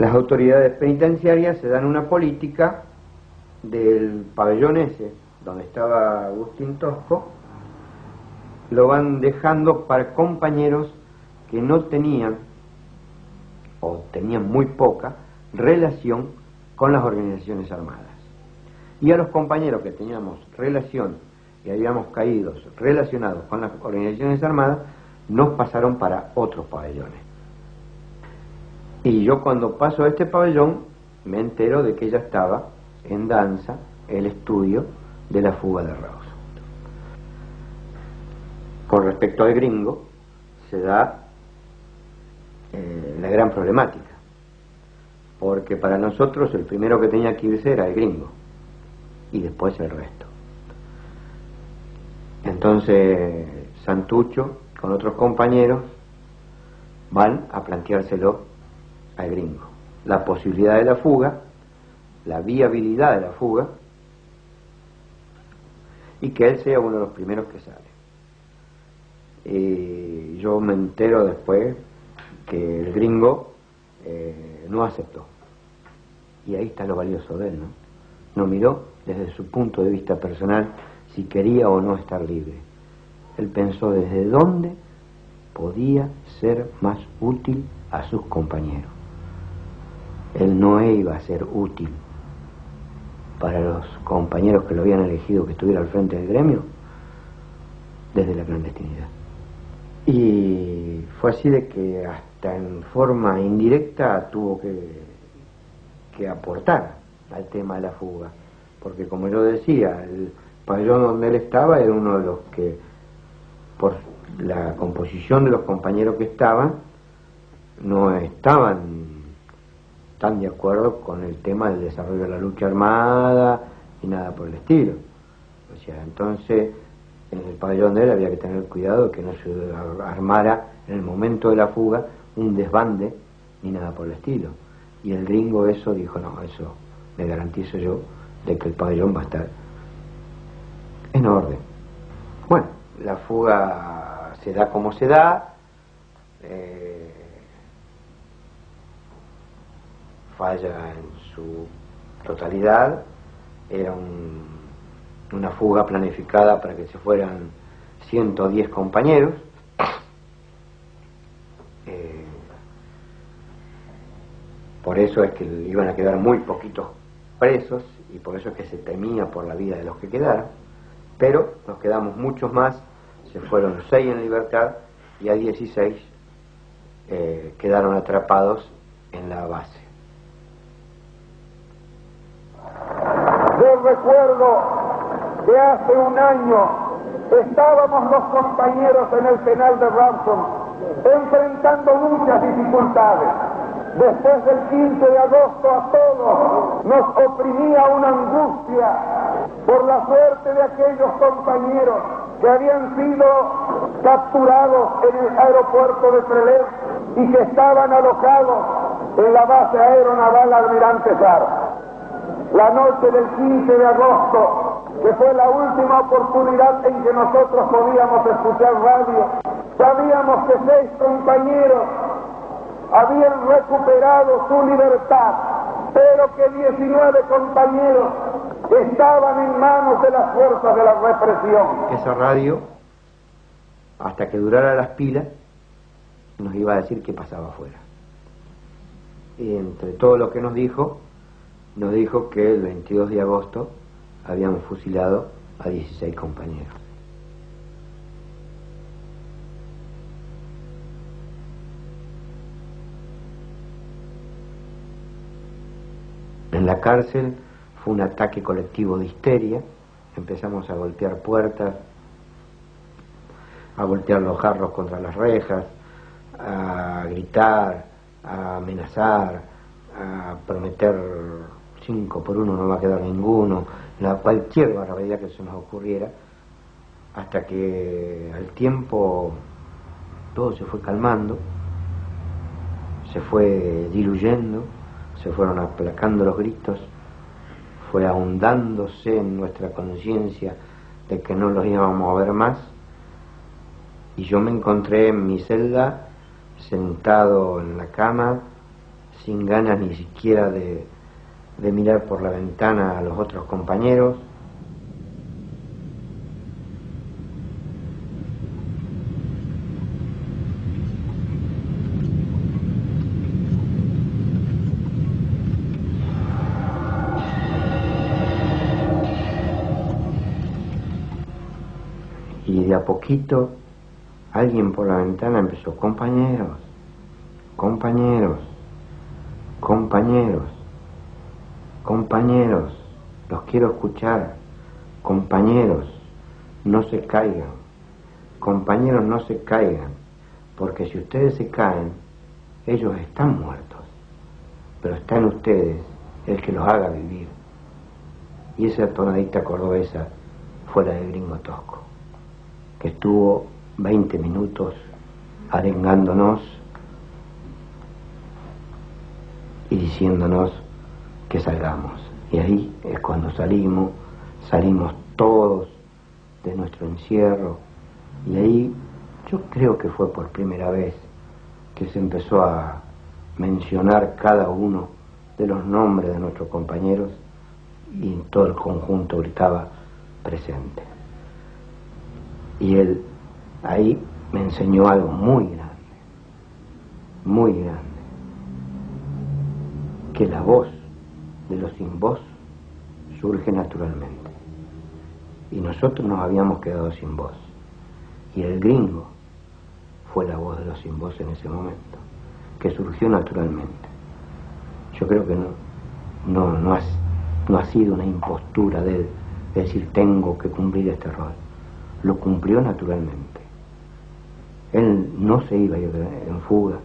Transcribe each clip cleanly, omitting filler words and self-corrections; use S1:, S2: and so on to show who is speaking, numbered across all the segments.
S1: las autoridades penitenciarias se dan una política del pabellón ese, donde estaba Agustín Tosco, lo van dejando para compañeros que no tenían, o tenían muy poca, relación con las organizaciones armadas. Y a los compañeros que teníamos relación y habíamos caído relacionados con las organizaciones armadas, nos pasaron para otros pabellones. Y yo cuando paso a este pabellón me entero de que ya estaba en danza el estudio de la fuga de Rawson. Con respecto al gringo se da la gran problemática, porque para nosotros el primero que tenía que irse era el gringo y después el resto. Entonces Santucho con otros compañeros van a planteárselo al gringo, la posibilidad de la fuga, la viabilidad de la fuga, y que él sea uno de los primeros que sale. Y yo me entero después que el gringo no aceptó, y ahí está lo valioso de él, ¿no? No miró desde su punto de vista personal si quería o no estar libre. Él pensó desde dónde podía ser más útil a sus compañeros. Él no iba a ser útil para los compañeros que lo habían elegido que estuviera al frente del gremio desde la clandestinidad. Y fue así de que hasta en forma indirecta tuvo que aportar al tema de la fuga, porque como yo decía, el pabellón donde él estaba era uno de los que, por la composición de los compañeros que estaban, no estaban tan de acuerdo con el tema del desarrollo de la lucha armada y nada por el estilo. O sea, entonces en el pabellón de él había que tener cuidado de que no se armara en el momento de la fuga un desbande ni nada por el estilo. Y el gringo eso dijo, no, eso le garantizo yo de que el pabellón va a estar en orden. Bueno, la fuga se da como se da, falla en su totalidad. Era una fuga planificada para que se fueran 110 compañeros. Por eso es que iban a quedar muy poquitos presos y por eso es que se temía por la vida de los que quedaran, pero nos quedamos muchos más. Se fueron 6 en libertad y a 16 quedaron atrapados en la base.
S2: Yo recuerdo que hace un año estábamos los compañeros en el penal de Rawson enfrentando muchas dificultades. Después del 15 de agosto a todos nos oprimía una angustia por la suerte de aquellos compañeros que habían sido capturados en el aeropuerto de Trelew y que estaban alojados en la base aeronaval Almirante Sar. La noche del 15 de agosto, que fue la última oportunidad en que nosotros podíamos escuchar radio, sabíamos que 6 compañeros habían recuperado su libertad, pero que 19 compañeros estaban en manos de las fuerzas de la represión.
S1: Esa radio, hasta que durara las pilas, nos iba a decir qué pasaba afuera. Y entre todo lo que nos dijo que el 22 de agosto habían fusilado a 16 compañeros. En la cárcel fue un ataque colectivo de histeria. Empezamos a golpear puertas, a voltear los jarros contra las rejas, a gritar, a amenazar, a prometer 5 por 1 no va a quedar ninguno, cualquier barbaridad que se nos ocurriera, hasta que al tiempo todo se fue calmando, se fue diluyendo, se fueron aplacando los gritos, fue ahondándose en nuestra conciencia de que no los íbamos a ver más, y yo me encontré en mi celda, sentado en la cama, sin ganas ni siquiera de mirar por la ventana a los otros compañeros. Y de a poquito alguien por la ventana empezó: compañeros, compañeros, compañeros, compañeros, los quiero escuchar, compañeros, no se caigan, compañeros, no se caigan, porque si ustedes se caen, ellos están muertos, pero está en ustedes el que los haga vivir. Y esa tonadita cordobesa fue la de Gringo Tosco, que estuvo 20 minutos arengándonos y diciéndonos que salgamos. Y ahí es cuando salimos todos de nuestro encierro, y ahí yo creo que fue por primera vez que se empezó a mencionar cada uno de los nombres de nuestros compañeros, y todo el conjunto gritaba: presente. Y él ahí me enseñó algo muy grande, que la voz de los sin voz surge naturalmente, y nosotros nos habíamos quedado sin voz, y el Gringo fue la voz de los sin voz en ese momento, que surgió naturalmente. Yo creo que no ha sido una impostura de él, de decir tengo que cumplir este rol. Lo cumplió naturalmente. Él no se iba a ir en fuga.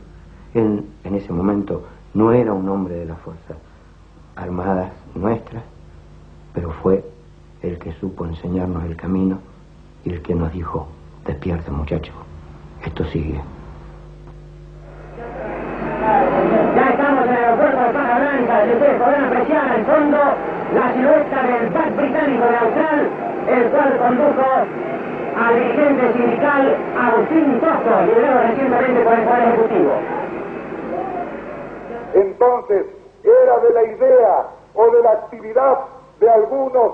S1: Él en ese momento no era un hombre de las Fuerzas Armadas nuestras, pero fue el que supo enseñarnos el camino y el que nos dijo: despierta, muchachos, esto sigue.
S3: Ya estamos en el aeropuerto de Caja Blanca, y ustedes podrán apreciar al fondo la silueta del BAC británico de Austral, el cual condujo al dirigente sindical Agustín Tosco, liberado recientemente por el Poder Ejecutivo.
S2: Entonces, era de la idea o de la actividad de algunos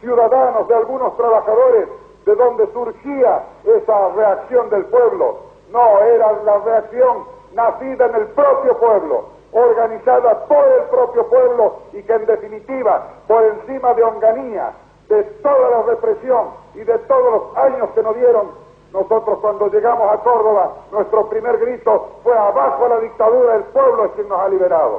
S2: ciudadanos, de algunos trabajadores, de donde surgía esa reacción del pueblo. No, era la reacción nacida en el propio pueblo, organizada por el propio pueblo, y que en definitiva, por encima de onganía, de toda la represión y de todos los años que nos dieron, nosotros cuando llegamos a Córdoba, nuestro primer grito fue: abajo la dictadura, el pueblo es quien nos ha liberado.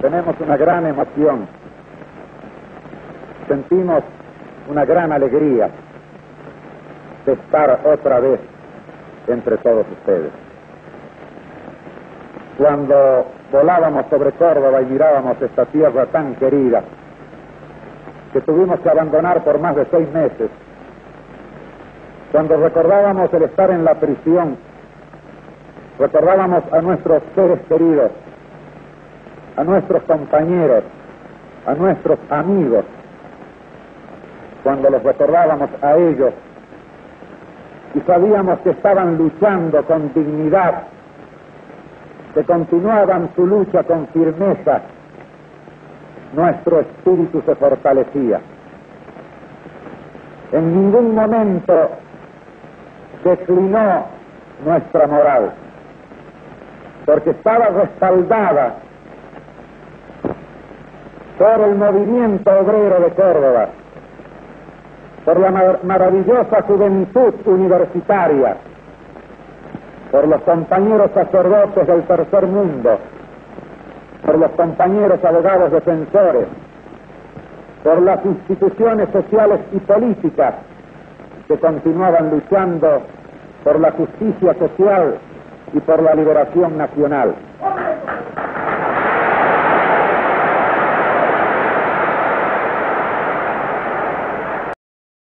S4: Tenemos una gran emoción, sentimos una gran alegría de estar otra vez entre todos ustedes. Cuando volábamos sobre Córdoba y mirábamos esta tierra tan querida, que tuvimos que abandonar por más de 6 meses, cuando recordábamos el estar en la prisión, recordábamos a nuestros seres queridos, a nuestros compañeros, a nuestros amigos, cuando los recordábamos a ellos y sabíamos que estaban luchando con dignidad, que continuaban su lucha con firmeza, nuestro espíritu se fortalecía. En ningún momento declinó nuestra moral, porque estaba respaldada por el movimiento obrero de Córdoba, por la maravillosa juventud universitaria, por los compañeros sacerdotes del tercer mundo, por los compañeros abogados defensores, por las instituciones sociales y políticas que continuaban luchando por la justicia social y por la liberación nacional.